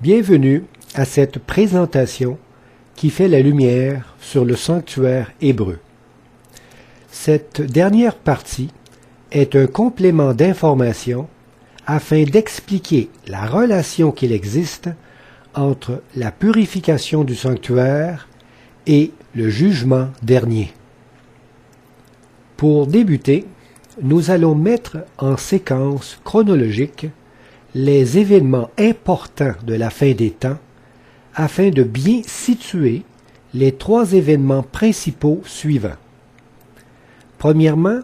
Bienvenue à cette présentation qui fait la lumière sur le sanctuaire hébreu. Cette dernière partie est un complément d'information afin d'expliquer la relation qu'il existe entre la purification du sanctuaire et le jugement dernier. Pour débuter, nous allons mettre en séquence chronologique les événements importants de la fin des temps afin de bien situer les trois événements principaux suivants. Premièrement,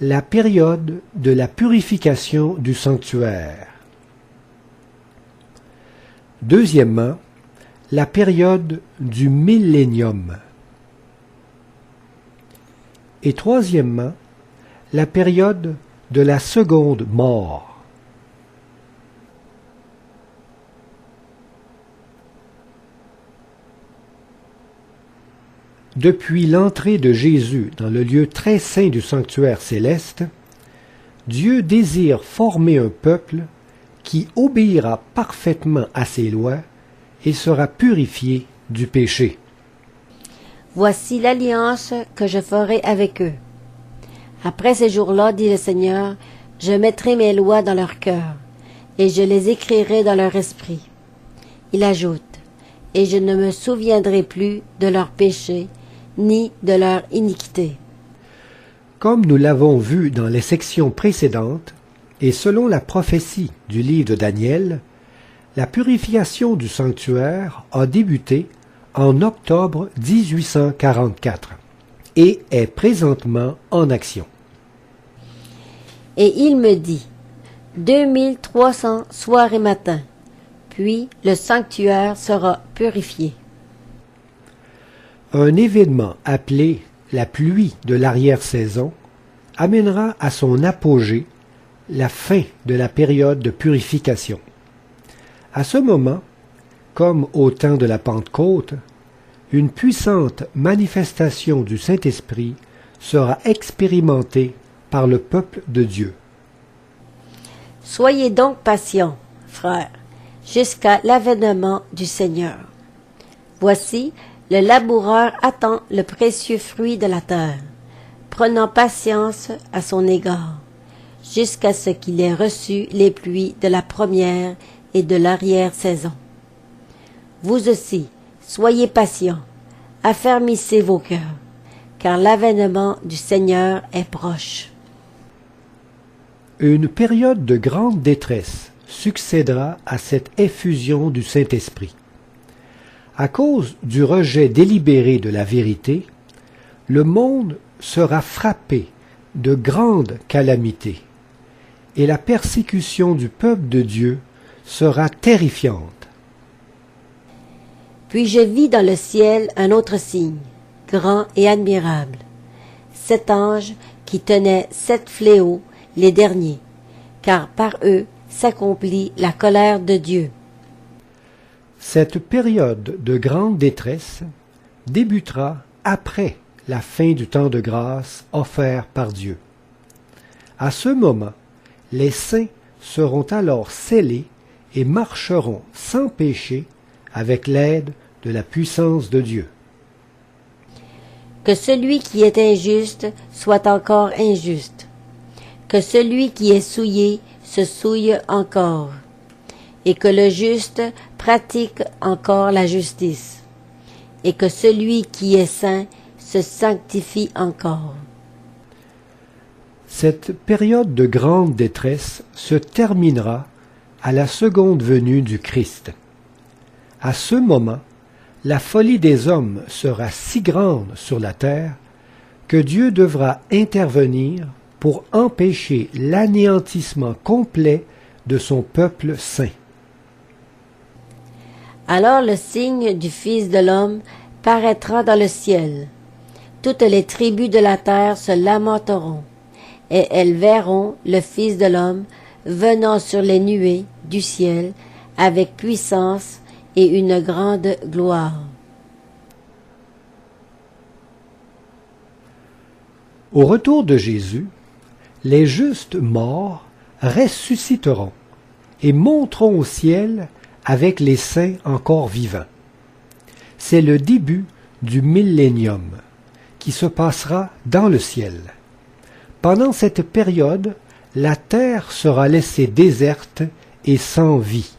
la période de la purification du sanctuaire. Deuxièmement, la période du millénium. Et troisièmement, la période de la seconde mort. Depuis l'entrée de Jésus dans le lieu très saint du sanctuaire céleste, Dieu désire former un peuple qui obéira parfaitement à ses lois et sera purifié du péché. Voici l'alliance que je ferai avec eux. Après ces jours-là, dit le Seigneur, je mettrai mes lois dans leur cœur, et je les écrirai dans leur esprit. Il ajoute, et je ne me souviendrai plus de leurs péchés, ni de leur iniquité. Comme nous l'avons vu dans les sections précédentes, et selon la prophétie du livre de Daniel, la purification du sanctuaire a débuté en octobre 1844 et est présentement en action. Et il me dit, 2300 soirs et matins, puis le sanctuaire sera purifié. Un événement appelé la pluie de l'arrière-saison amènera à son apogée la fin de la période de purification. À ce moment, comme au temps de la Pentecôte, une puissante manifestation du Saint-Esprit sera expérimentée par le peuple de Dieu. Soyez donc patients, frères, jusqu'à l'avènement du Seigneur. Voici, le laboureur attend le précieux fruit de la terre, prenant patience à son égard, jusqu'à ce qu'il ait reçu les pluies de la première et de l'arrière-saison. Vous aussi, soyez patients, affermissez vos cœurs, car l'avènement du Seigneur est proche. Une période de grande détresse succédera à cette effusion du Saint-Esprit. À cause du rejet délibéré de la vérité, le monde sera frappé de grandes calamités, et la persécution du peuple de Dieu sera terrifiante. Puis je vis dans le ciel un autre signe, grand et admirable, 7 anges qui tenaient 7 fléaux, les derniers, car par eux s'accomplit la colère de Dieu. Cette période de grande détresse débutera après la fin du temps de grâce offert par Dieu. À ce moment, les saints seront alors scellés et marcheront sans péché avec l'aide de la puissance de Dieu. Que celui qui est injuste soit encore injuste. Que celui qui est souillé se souille encore. Et que le juste pratique encore la justice. Et que celui qui est saint se sanctifie encore. Cette période de grande détresse se terminera à la seconde venue du Christ. À ce moment, la folie des hommes sera si grande sur la terre que Dieu devra intervenir pour empêcher l'anéantissement complet de son peuple saint. Alors le signe du Fils de l'homme paraîtra dans le ciel. Toutes les tribus de la terre se lamenteront, et elles verront le Fils de l'homme venant sur les nuées du ciel avec puissance et une grande gloire. Au retour de Jésus, les justes morts ressusciteront et monteront au ciel avec les saints encore vivants. C'est le début du millénium qui se passera dans le ciel. Pendant cette période, la terre sera laissée déserte et sans vie.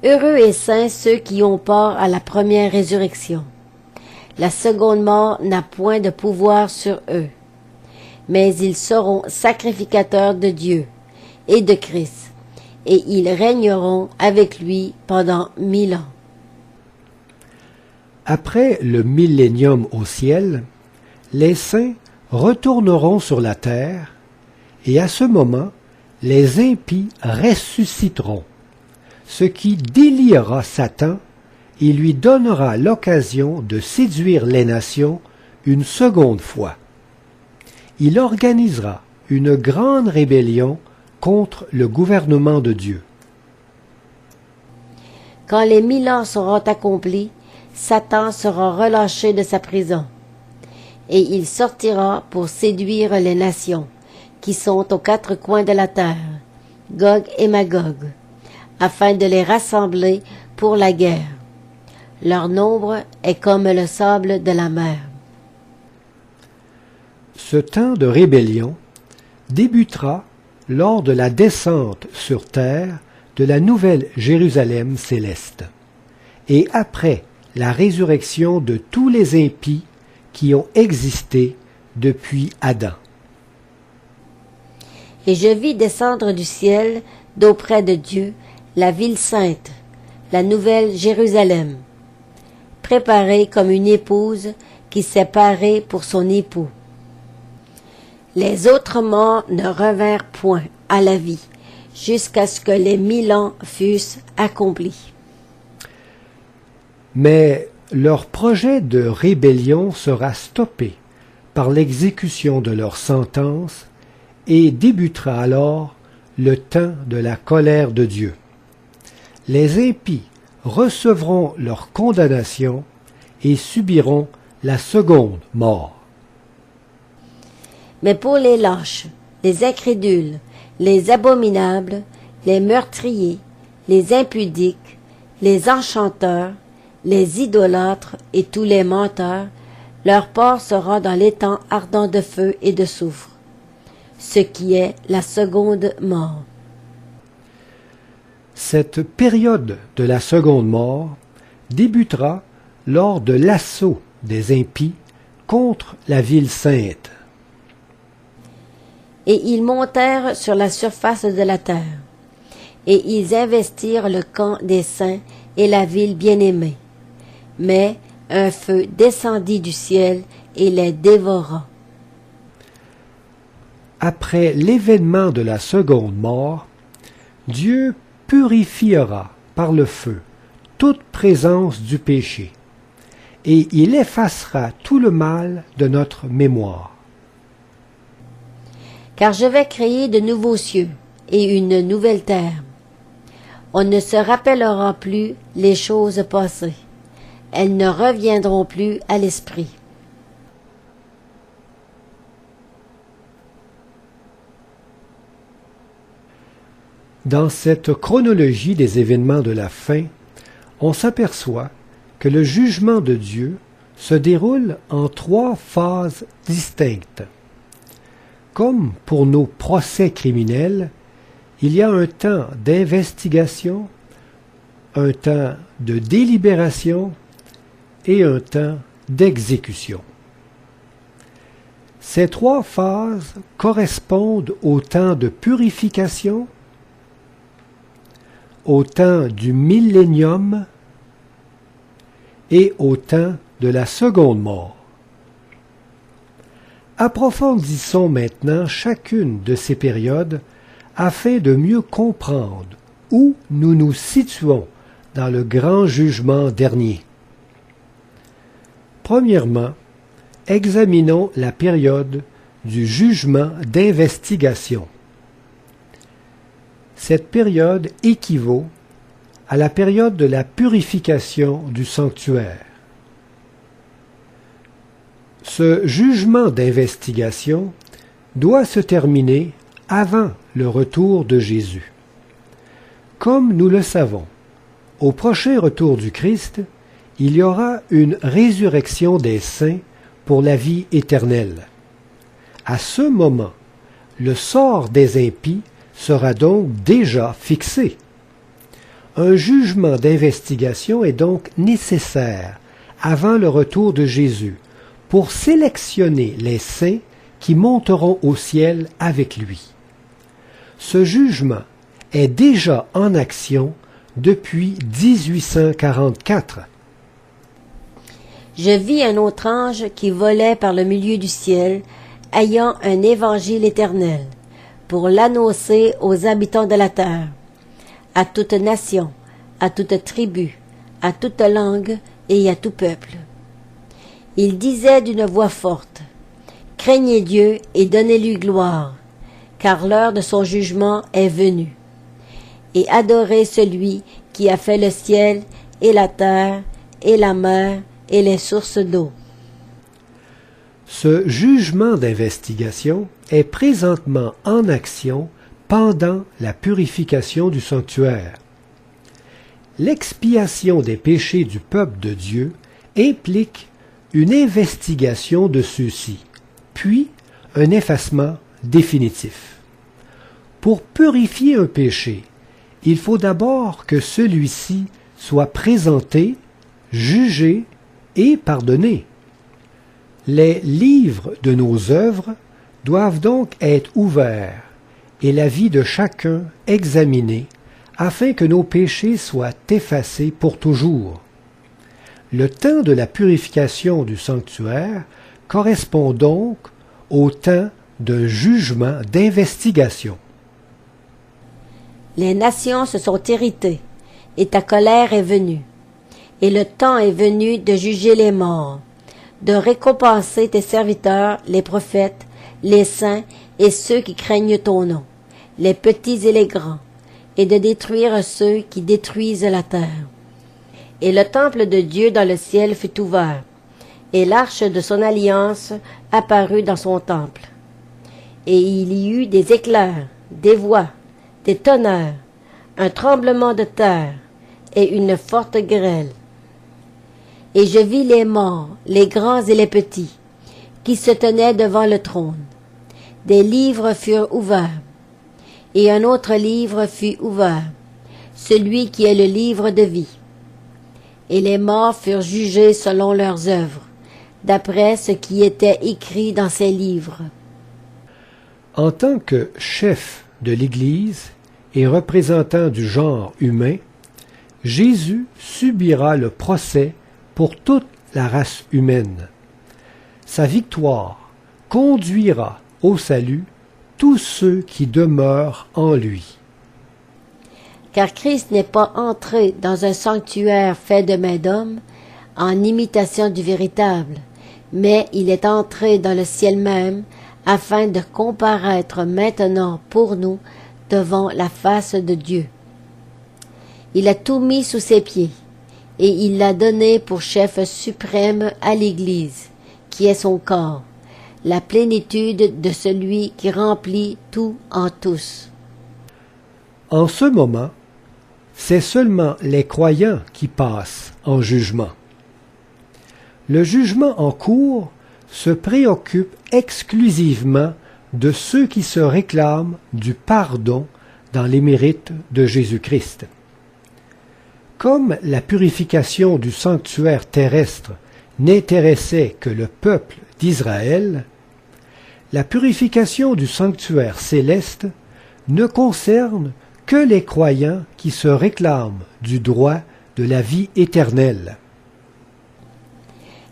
Heureux et saints ceux qui ont part à la première résurrection. La seconde mort n'a point de pouvoir sur eux, mais ils seront sacrificateurs de Dieu et de Christ, et ils régneront avec lui pendant 1000 ans. Après le millénium au ciel, les saints retourneront sur la terre, et à ce moment, les impies ressusciteront, ce qui déliera Satan et lui donnera l'occasion de séduire les nations une seconde fois. Il organisera une grande rébellion contre le gouvernement de Dieu. Quand les 1000 ans seront accomplis, Satan sera relâché de sa prison, et il sortira pour séduire les nations, qui sont aux quatre coins de la terre, Gog et Magog, afin de les rassembler pour la guerre. Leur nombre est comme le sable de la mer. Ce temps de rébellion débutera lors de la descente sur terre de la nouvelle Jérusalem céleste, et après la résurrection de tous les impies qui ont existé depuis Adam. Et je vis descendre du ciel, d'auprès de Dieu, la ville sainte, la nouvelle Jérusalem, préparée comme une épouse qui s'est parée pour son époux. Les autres morts ne revinrent point à la vie, jusqu'à ce que les 1000 ans fussent accomplis. Mais leur projet de rébellion sera stoppé par l'exécution de leur sentence et débutera alors le temps de la colère de Dieu. Les impies recevront leur condamnation et subiront la seconde mort. Mais pour les lâches, les incrédules, les abominables, les meurtriers, les impudiques, les enchanteurs, les idolâtres et tous les menteurs, leur part sera dans l'étang ardent de feu et de soufre, ce qui est la seconde mort. Cette période de la seconde mort débutera lors de l'assaut des impies contre la ville sainte. Et ils montèrent sur la surface de la terre, et ils investirent le camp des saints et la ville bien-aimée. Mais un feu descendit du ciel et les dévora. Après l'événement de la seconde mort, Dieu purifiera par le feu toute présence du péché, et il effacera tout le mal de notre mémoire. Car je vais créer de nouveaux cieux et une nouvelle terre. On ne se rappellera plus les choses passées. Elles ne reviendront plus à l'esprit. Dans cette chronologie des événements de la fin, on s'aperçoit que le jugement de Dieu se déroule en 3 phases distinctes. Comme pour nos procès criminels, il y a un temps d'investigation, un temps de délibération et un temps d'exécution. Ces 3 phases correspondent au temps de purification, au temps du millénium et au temps de la seconde mort. Approfondissons maintenant chacune de ces périodes afin de mieux comprendre où nous nous situons dans le grand jugement dernier. Premièrement, examinons la période du jugement d'investigation. Cette période équivaut à la période de la purification du sanctuaire. Ce jugement d'investigation doit se terminer avant le retour de Jésus. Comme nous le savons, au prochain retour du Christ, il y aura une résurrection des saints pour la vie éternelle. À ce moment, le sort des impies sera donc déjà fixé. Un jugement d'investigation est donc nécessaire avant le retour de Jésus pour sélectionner les saints qui monteront au ciel avec lui. Ce jugement est déjà en action depuis 1844. Je vis un autre ange qui volait par le milieu du ciel, ayant un évangile éternel, pour l'annoncer aux habitants de la terre, à toute nation, à toute tribu, à toute langue et à tout peuple. Il disait d'une voix forte, « Craignez Dieu et donnez-lui gloire, car l'heure de son jugement est venue. Et adorez celui qui a fait le ciel et la terre et la mer et les sources d'eau. » Ce jugement d'investigation est présentement en action pendant la purification du sanctuaire. L'expiation des péchés du peuple de Dieu implique une investigation de ceux-ci, puis un effacement définitif. Pour purifier un péché, il faut d'abord que celui-ci soit présenté, jugé et pardonné. Les livres de nos œuvres doivent donc être ouverts et la vie de chacun examinée afin que nos péchés soient effacés pour toujours. Le temps de la purification du sanctuaire correspond donc au temps d'un jugement d'investigation. Les nations se sont irritées, et ta colère est venue. Et le temps est venu de juger les morts, de récompenser tes serviteurs, les prophètes, les saints et ceux qui craignent ton nom, les petits et les grands, et de détruire ceux qui détruisent la terre. Et le temple de Dieu dans le ciel fut ouvert, et l'arche de son alliance apparut dans son temple. Et il y eut des éclairs, des voix, des tonnerres, un tremblement de terre et une forte grêle. Et je vis les morts, les grands et les petits, qui se tenaient devant le trône. Des livres furent ouverts, et un autre livre fut ouvert, celui qui est le livre de vie. Et les morts furent jugés selon leurs œuvres, d'après ce qui était écrit dans ces livres. En tant que chef de l'Église et représentant du genre humain, Jésus subira le procès pour toute la race humaine. Sa victoire conduira au salut tous ceux qui demeurent en lui. Car Christ n'est pas entré dans un sanctuaire fait de main d'homme, en imitation du véritable, mais il est entré dans le ciel même, afin de comparaître maintenant pour nous devant la face de Dieu. Il a tout mis sous ses pieds, et il l'a donné pour chef suprême à l'Église, qui est son corps, la plénitude de celui qui remplit tout en tous. En ce moment, c'est seulement les croyants qui passent en jugement. Le jugement en cours se préoccupe exclusivement de ceux qui se réclament du pardon dans les mérites de Jésus-Christ. Comme la purification du sanctuaire terrestre n'intéressait que le peuple d'Israël, la purification du sanctuaire céleste ne concerne que les croyants qui se réclament du droit de la vie éternelle.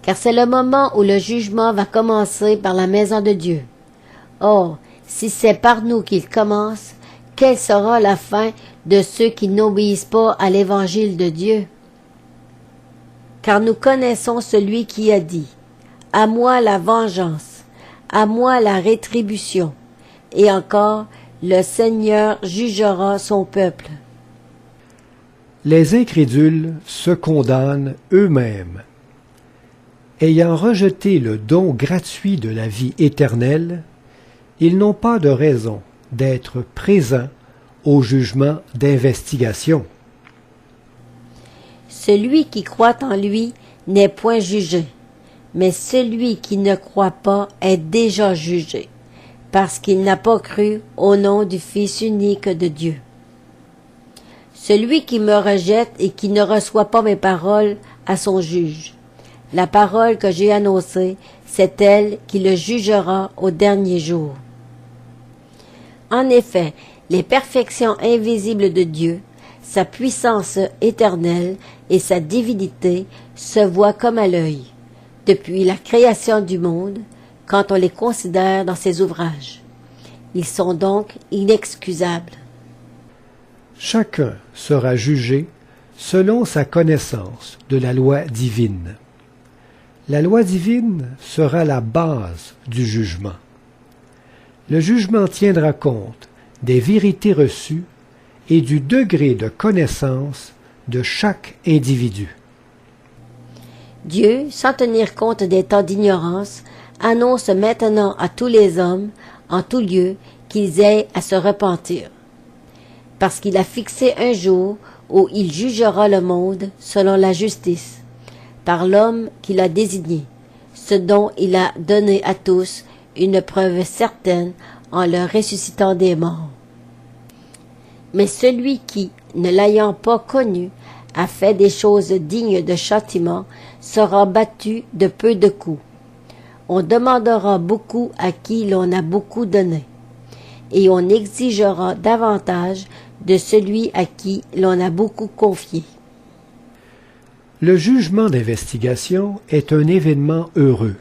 Car c'est le moment où le jugement va commencer par la maison de Dieu. Or, si c'est par nous qu'il commence, quelle sera la fin de ceux qui n'obéissent pas à l'évangile de Dieu? Car nous connaissons celui qui a dit, « À moi la vengeance, à moi la rétribution. » Et encore, le Seigneur jugera son peuple. Les incrédules se condamnent eux-mêmes. Ayant rejeté le don gratuit de la vie éternelle, ils n'ont pas de raison d'être présents au jugement d'investigation. Celui qui croit en lui n'est point jugé, mais celui qui ne croit pas est déjà jugé, parce qu'il n'a pas cru au nom du Fils unique de Dieu. Celui qui me rejette et qui ne reçoit pas mes paroles a son juge. La parole que j'ai annoncée, c'est elle qui le jugera au dernier jour. En effet, les perfections invisibles de Dieu, sa puissance éternelle et sa divinité se voient comme à l'œil, depuis la création du monde, quand on les considère dans ses ouvrages. Ils sont donc inexcusables. Chacun sera jugé selon sa connaissance de la loi divine. La loi divine sera la base du jugement. Le jugement tiendra compte des vérités reçues et du degré de connaissance de chaque individu. Dieu, sans tenir compte des temps d'ignorance, annonce maintenant à tous les hommes, en tout lieu, qu'ils aient à se repentir. Parce qu'il a fixé un jour où il jugera le monde selon la justice, par l'homme qu'il a désigné, ce dont il a donné à tous une preuve certaine en le ressuscitant des morts. Mais celui qui, ne l'ayant pas connu, a fait des choses dignes de châtiment, sera battu de peu de coups. On demandera beaucoup à qui l'on a beaucoup donné, et on exigera davantage de celui à qui l'on a beaucoup confié. Le jugement d'investigation est un événement heureux,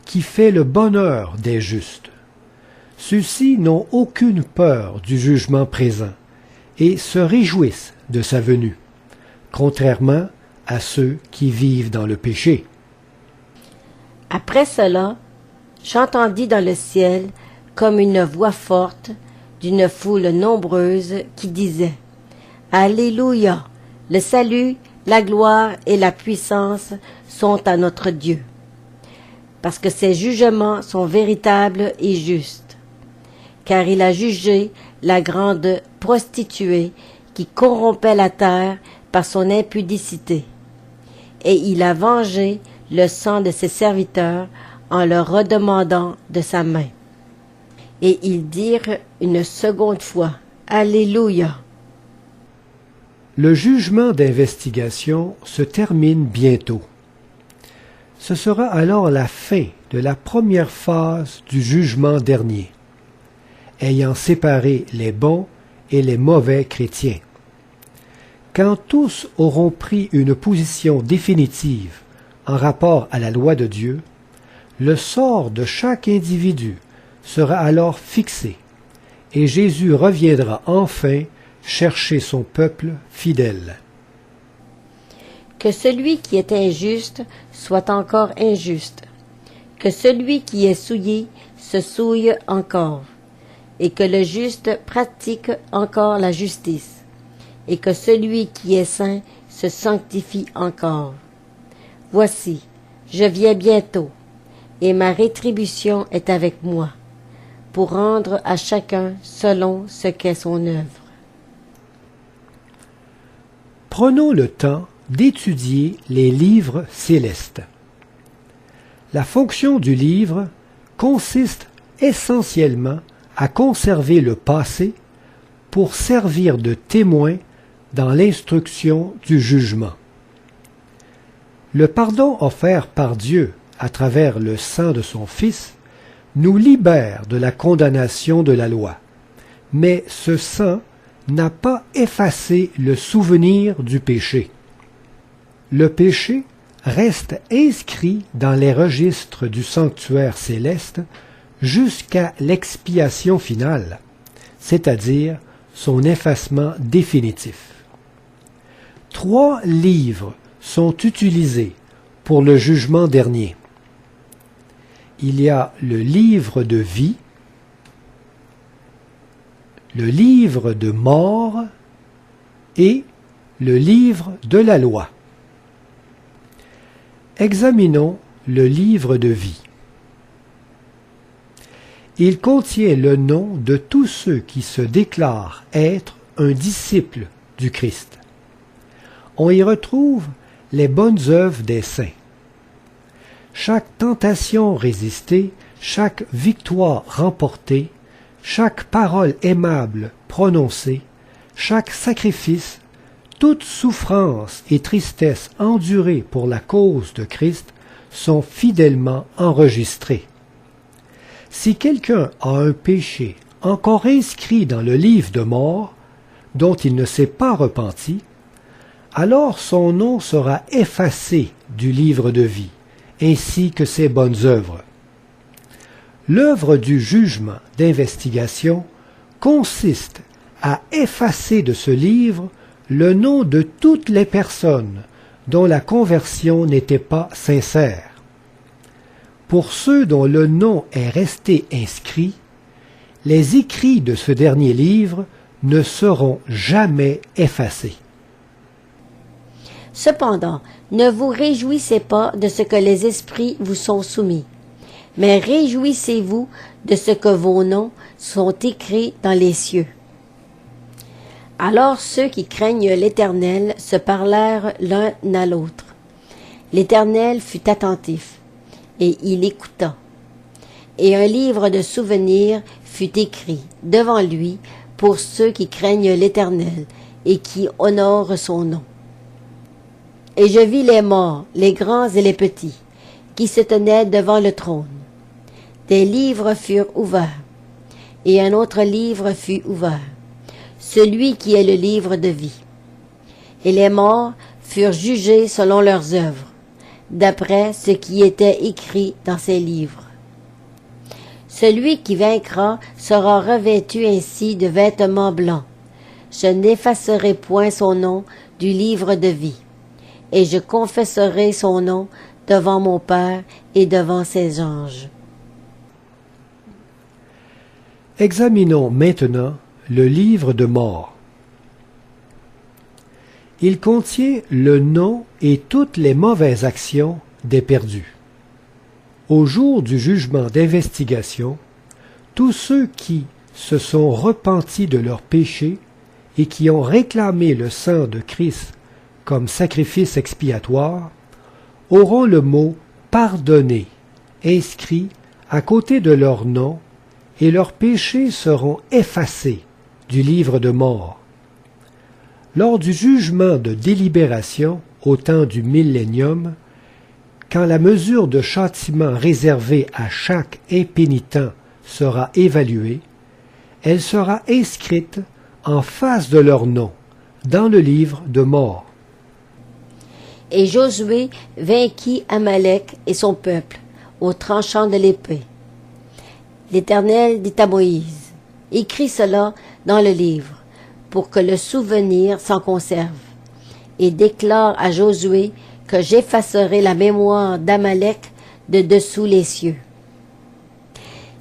qui fait le bonheur des justes. Ceux-ci n'ont aucune peur du jugement présent et se réjouissent de sa venue, contrairement à ceux qui vivent dans le péché. Après cela, j'entendis dans le ciel comme une voix forte d'une foule nombreuse qui disait « Alléluia! Le salut, la gloire et la puissance sont à notre Dieu, parce que ses jugements sont véritables et justes, car il a jugé la grande prostituée qui corrompait la terre par son impudicité, et il a vengé le sang de ses serviteurs en leur redemandant de sa main. » Et ils dirent une seconde fois « Alléluia !» Le jugement d'investigation se termine bientôt. Ce sera alors la fin de la première phase du jugement dernier, ayant séparé les bons et les mauvais chrétiens. Quand tous auront pris une position définitive en rapport à la loi de Dieu, le sort de chaque individu sera alors fixé, et Jésus reviendra enfin chercher son peuple fidèle. Que celui qui est injuste soit encore injuste, que celui qui est souillé se souille encore, et que le juste pratique encore la justice, et que celui qui est saint se sanctifie encore. Voici, je viens bientôt, et ma rétribution est avec moi, pour rendre à chacun selon ce qu'est son œuvre. Prenons le temps d'étudier les livres célestes. La fonction du livre consiste essentiellement à conserver le passé pour servir de témoin dans l'instruction du jugement. Le pardon offert par Dieu à travers le sang de son Fils nous libère de la condamnation de la loi, mais ce sang n'a pas effacé le souvenir du péché. Le péché reste inscrit dans les registres du sanctuaire céleste jusqu'à l'expiation finale, c'est-à-dire son effacement définitif. 3 livres sont utilisés pour le jugement dernier. Il y a le livre de vie, le livre de mort et le livre de la loi. Examinons le livre de vie. Il contient le nom de tous ceux qui se déclarent être un disciple du Christ. On y retrouve les bonnes œuvres des saints. Chaque tentation résistée, chaque victoire remportée, chaque parole aimable prononcée, chaque sacrifice, toute souffrance et tristesse endurée pour la cause de Christ sont fidèlement enregistrés. Si quelqu'un a un péché encore inscrit dans le livre de mort, dont il ne s'est pas repenti, alors son nom sera effacé du livre de vie, ainsi que ses bonnes œuvres. L'œuvre du jugement d'investigation consiste à effacer de ce livre le nom de toutes les personnes dont la conversion n'était pas sincère. Pour ceux dont le nom est resté inscrit, les écrits de ce dernier livre ne seront jamais effacés. Cependant, ne vous réjouissez pas de ce que les esprits vous sont soumis, mais réjouissez-vous de ce que vos noms sont écrits dans les cieux. Alors ceux qui craignent l'Éternel se parlèrent l'un à l'autre. L'Éternel fut attentif, et il écouta. Et un livre de souvenirs fut écrit devant lui pour ceux qui craignent l'Éternel et qui honorent son nom. Et je vis les morts, les grands et les petits, qui se tenaient devant le trône. Des livres furent ouverts, et un autre livre fut ouvert, celui qui est le livre de vie. Et les morts furent jugés selon leurs œuvres, d'après ce qui était écrit dans ces livres. Celui qui vaincra sera revêtu ainsi de vêtements blancs. Je n'effacerai point son nom du livre de vie, et je confesserai son nom devant mon Père et devant ses anges. Examinons maintenant le livre de mort. Il contient le nom et toutes les mauvaises actions des perdus. Au jour du jugement d'investigation, tous ceux qui se sont repentis de leurs péchés et qui ont réclamé le sang de Christ comme sacrifice expiatoire auront le mot « pardonné » inscrit à côté de leur nom et leurs péchés seront effacés du livre de mort. Lors du jugement de délibération au temps du millénium, quand la mesure de châtiment réservée à chaque impénitent sera évaluée, elle sera inscrite en face de leur nom dans le livre de mort. Et Josué vainquit Amalek et son peuple au tranchant de l'épée. L'Éternel dit à Moïse, « Écris cela dans le livre, pour que le souvenir s'en conserve, et déclare à Josué que j'effacerai la mémoire d'Amalek de dessous les cieux.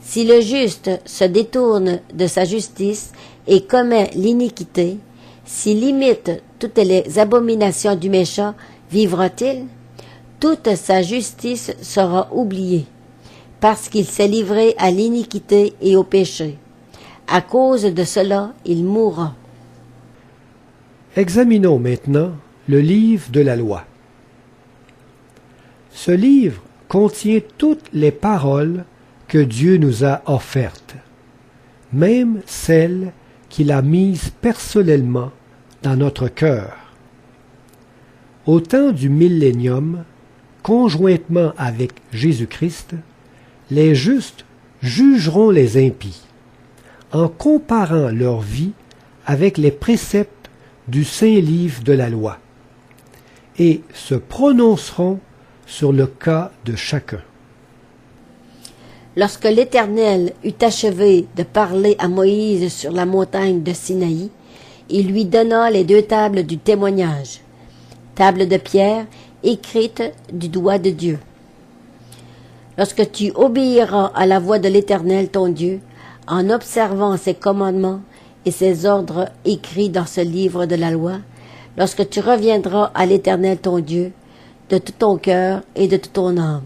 Si le juste se détourne de sa justice et commet l'iniquité, s'il imite toutes les abominations du méchant, vivra-t-il? Toute sa justice sera oubliée, parce qu'il s'est livré à l'iniquité et au péché. À cause de cela, il mourra. » Examinons maintenant le livre de la loi. Ce livre contient toutes les paroles que Dieu nous a offertes, même celles qu'il a mises personnellement dans notre cœur. Au temps du millénium, conjointement avec Jésus-Christ, les justes jugeront les impies, en comparant leur vie avec les préceptes du saint livre de la loi, et se prononceront sur le cas de chacun. Lorsque l'Éternel eut achevé de parler à Moïse sur la montagne de Sinaï, il lui donna les 2 tables du témoignage, tables de pierre écrites du doigt de Dieu. Lorsque tu obéiras à la voix de l'Éternel ton Dieu, en observant ses commandements et ses ordres écrits dans ce livre de la loi, lorsque tu reviendras à l'Éternel ton Dieu, de tout ton cœur et de toute ton âme.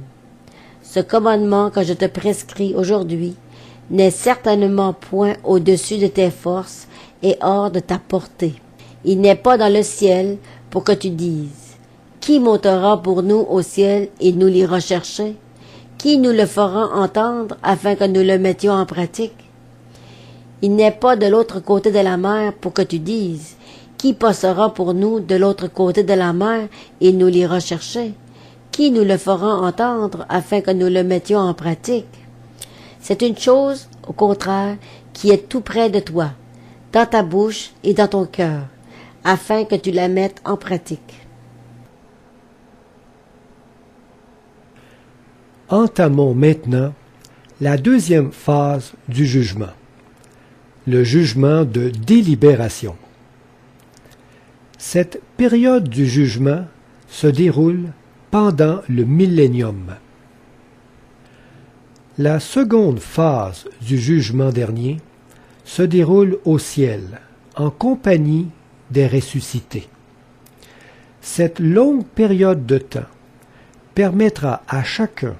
Ce commandement que je te prescris aujourd'hui, n'est certainement point au-dessus de tes forces et hors de ta portée. Il n'est pas dans le ciel pour que tu dises, qui montera pour nous au ciel et nous l'ira chercher? Qui nous le fera entendre afin que nous le mettions en pratique? Il n'est pas de l'autre côté de la mer pour que tu dises, qui passera pour nous de l'autre côté de la mer et nous l'ira chercher? Qui nous le fera entendre afin que nous le mettions en pratique? C'est une chose, au contraire, qui est tout près de toi, dans ta bouche et dans ton cœur, afin que tu la mettes en pratique. Entamons maintenant la deuxième phase du jugement, le jugement de délibération. Cette période du jugement se déroule pendant le millénium. La seconde phase du jugement dernier se déroule au ciel, en compagnie des ressuscités. Cette longue période de temps permettra à chacun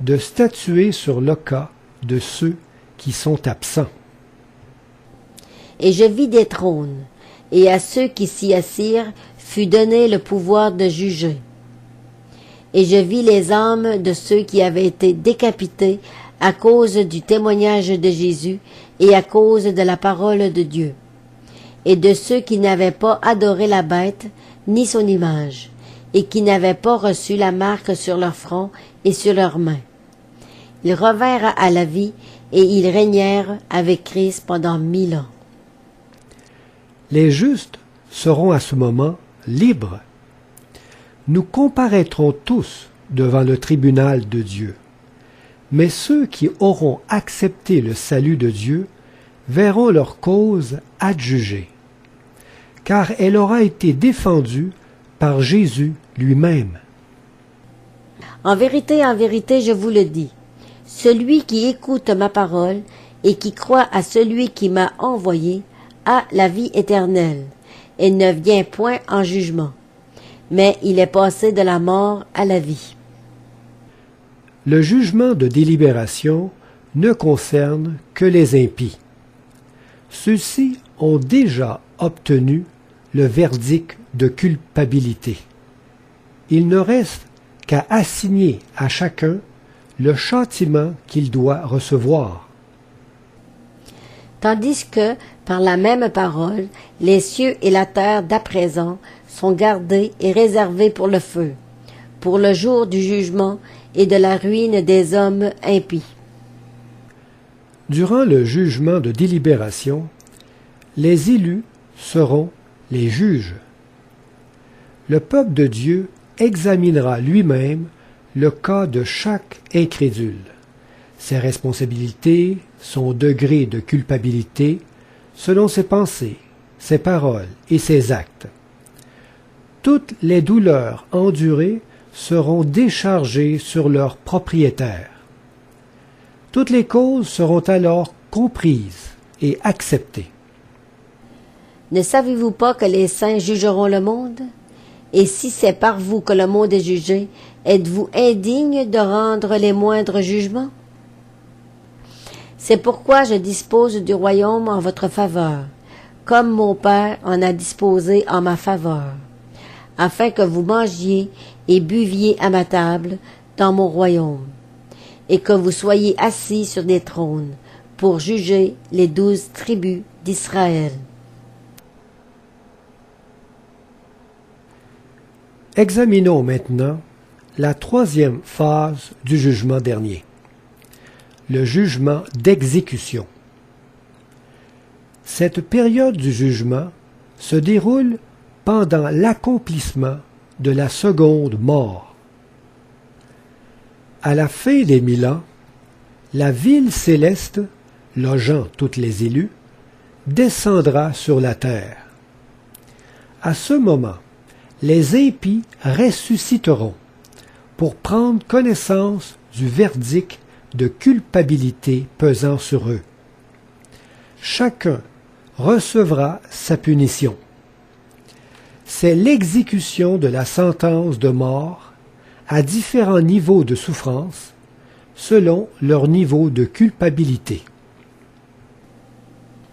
de statuer sur le cas de ceux qui sont absents. Et je vis des trônes, et à ceux qui s'y assirent fut donné le pouvoir de juger. Et je vis les âmes de ceux qui avaient été décapités à cause du témoignage de Jésus et à cause de la parole de Dieu, et de ceux qui n'avaient pas adoré la bête ni son image, et qui n'avaient pas reçu la marque sur leur front et sur leurs mains. Ils revinrent à la vie et ils régnèrent avec Christ pendant 1000 ans. Les justes seront à ce moment libres. Nous comparaîtrons tous devant le tribunal de Dieu. Mais ceux qui auront accepté le salut de Dieu verront leur cause adjugée, car elle aura été défendue par Jésus lui-même. En vérité, je vous le dis, celui qui écoute ma parole et qui croit à celui qui m'a envoyé a la vie éternelle, et ne vient point en jugement, mais il est passé de la mort à la vie. Le jugement de délibération ne concerne que les impies. Ceux-ci ont déjà obtenu le verdict de culpabilité. Il ne reste qu'à assigner à chacun le châtiment qu'il doit recevoir. Tandis que, par la même parole, les cieux et la terre d'à présent sont gardés et réservés pour le feu, pour le jour du jugement et de la ruine des hommes impies. Durant le jugement de délibération, les élus seront les juges. Le peuple de Dieu examinera lui-même le cas de chaque incrédule, ses responsabilités, son degré de culpabilité, selon ses pensées, ses paroles et ses actes. Toutes les douleurs endurées seront déchargées sur leurs propriétaires. Toutes les causes seront alors comprises et acceptées. Ne savez-vous pas que les saints jugeront le monde? Et si c'est par vous que le monde est jugé, êtes-vous indigne de rendre les moindres jugements? C'est pourquoi je dispose du royaume en votre faveur, comme mon Père en a disposé en ma faveur, afin que vous mangiez et buviez à ma table dans mon royaume, et que vous soyez assis sur des trônes pour juger les 12 tribus d'Israël. Examinons maintenant la troisième phase du jugement dernier, le jugement d'exécution. Cette période du jugement se déroule pendant l'accomplissement de la seconde mort. À la fin des 1000 ans, la ville céleste, logeant toutes les élus, descendra sur la terre. À ce moment, les impies ressusciteront pour prendre connaissance du verdict de culpabilité pesant sur eux. Chacun recevra sa punition. C'est l'exécution de la sentence de mort à différents niveaux de souffrance selon leur niveau de culpabilité.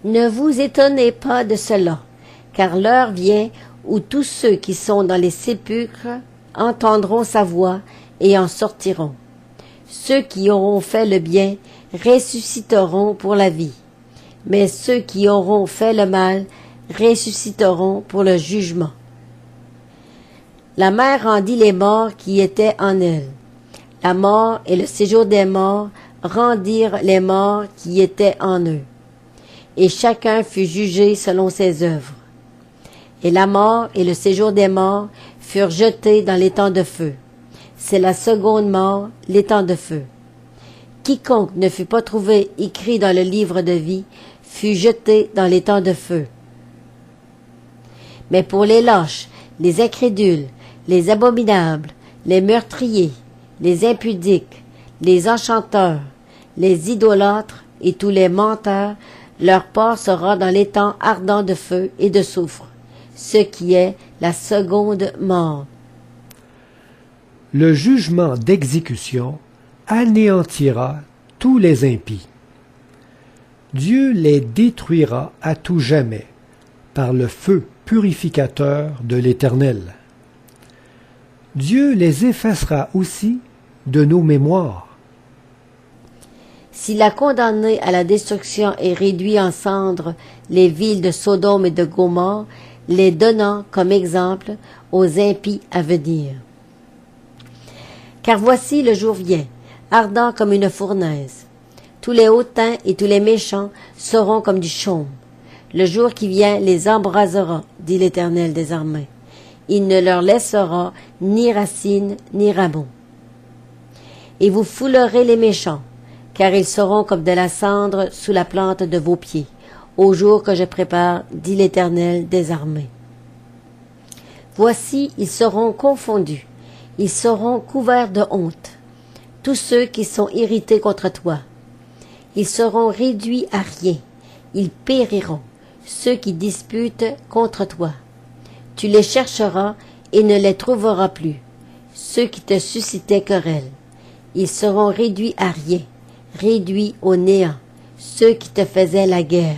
Ne vous étonnez pas de cela, car l'heure vient où tous ceux qui sont dans les sépulcres entendront sa voix et en sortiront. Ceux qui auront fait le bien ressusciteront pour la vie, mais ceux qui auront fait le mal ressusciteront pour le jugement. La mer rendit les morts qui étaient en elle. La mort et le séjour des morts rendirent les morts qui étaient en eux. Et chacun fut jugé selon ses œuvres. Et la mort et le séjour des morts furent jetés dans l'étang de feu. C'est la seconde mort, l'étang de feu. Quiconque ne fut pas trouvé écrit dans le livre de vie fut jeté dans l'étang de feu. Mais pour les lâches, les incrédules, les abominables, les meurtriers, les impudiques, les enchanteurs, les idolâtres et tous les menteurs, leur part sera dans l'étang ardent de feu et de soufre, ce qui est la seconde mort. Le jugement d'exécution anéantira tous les impies. Dieu les détruira à tout jamais par le feu purificateur de l'Éternel. Dieu les effacera aussi de nos mémoires. S'il a condamné à la destruction et réduit en cendres les villes de Sodome et de Gomorrhe, les donnant comme exemple aux impies à venir. Car voici le jour vient, ardent comme une fournaise. Tous les hautains et tous les méchants seront comme du chaume. Le jour qui vient les embrasera, dit l'Éternel des armées. Il ne leur laissera ni racines ni rameaux. Et vous foulerez les méchants, car ils seront comme de la cendre sous la plante de vos pieds, au jour que je prépare, dit l'Éternel des armées. Voici, ils seront confondus, ils seront couverts de honte, tous ceux qui sont irrités contre toi. Ils seront réduits à rien, ils périront, ceux qui disputent contre toi. Tu les chercheras et ne les trouveras plus, ceux qui te suscitaient querelle. Ils seront réduits à rien, réduits au néant, ceux qui te faisaient la guerre.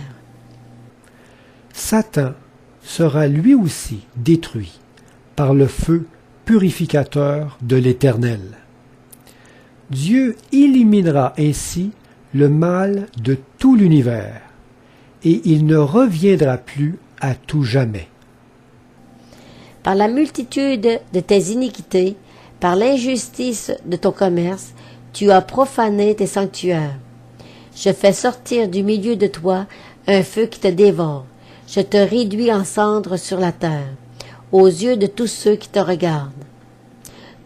Satan sera lui aussi détruit par le feu purificateur de l'Éternel. Dieu éliminera ainsi le mal de tout l'univers, et il ne reviendra plus à tout jamais. Par la multitude de tes iniquités, par l'injustice de ton commerce, tu as profané tes sanctuaires. Je fais sortir du milieu de toi un feu qui te dévore. Je te réduis en cendres sur la terre, aux yeux de tous ceux qui te regardent.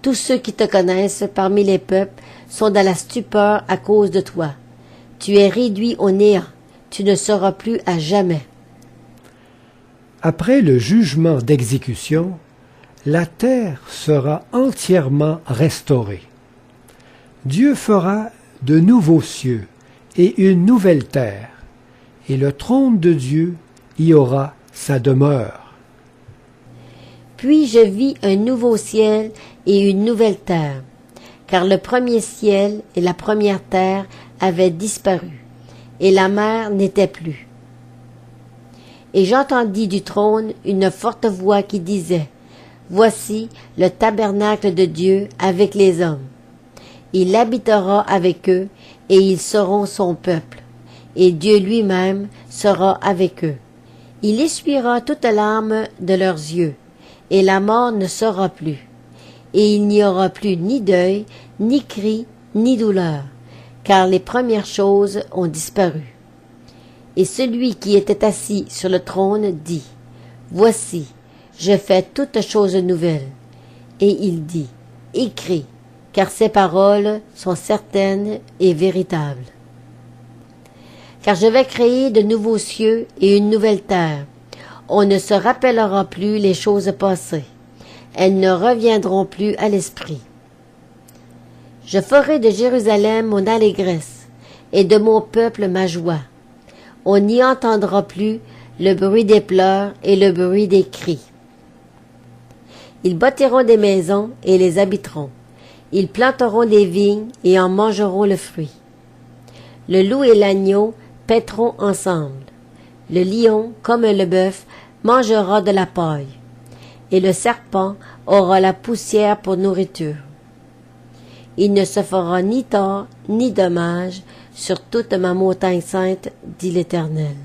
Tous ceux qui te connaissent parmi les peuples sont dans la stupeur à cause de toi. Tu es réduit au néant, tu ne seras plus à jamais. Après le jugement d'exécution, la terre sera entièrement restaurée. Dieu fera de nouveaux cieux et une nouvelle terre, et le trône de Dieu y aura sa demeure. Puis je vis un nouveau ciel et une nouvelle terre, car le premier ciel et la première terre avaient disparu, et la mer n'était plus. Et j'entendis du trône une forte voix qui disait, « Voici le tabernacle de Dieu avec les hommes. Il habitera avec eux, et ils seront son peuple, et Dieu lui-même sera avec eux. Il essuiera toute larme de leurs yeux, et la mort ne sera plus. Et il n'y aura plus ni deuil, ni cri, ni douleur, car les premières choses ont disparu. » Et celui qui était assis sur le trône dit, « Voici, je fais toutes choses nouvelles. » Et il dit, « Écris, car ces paroles sont certaines et véritables. Car je vais créer de nouveaux cieux et une nouvelle terre. On ne se rappellera plus les choses passées. Elles ne reviendront plus à l'esprit. Je ferai de Jérusalem mon allégresse, et de mon peuple ma joie. On n'y entendra plus le bruit des pleurs et le bruit des cris. Ils bâtiront des maisons et les habiteront. Ils planteront des vignes et en mangeront le fruit. Le loup et l'agneau paîtront ensemble. Le lion, comme le bœuf, mangera de la paille, et le serpent aura la poussière pour nourriture. Il ne se fera ni tort, ni dommage sur toute ma montagne sainte, dit l'Éternel.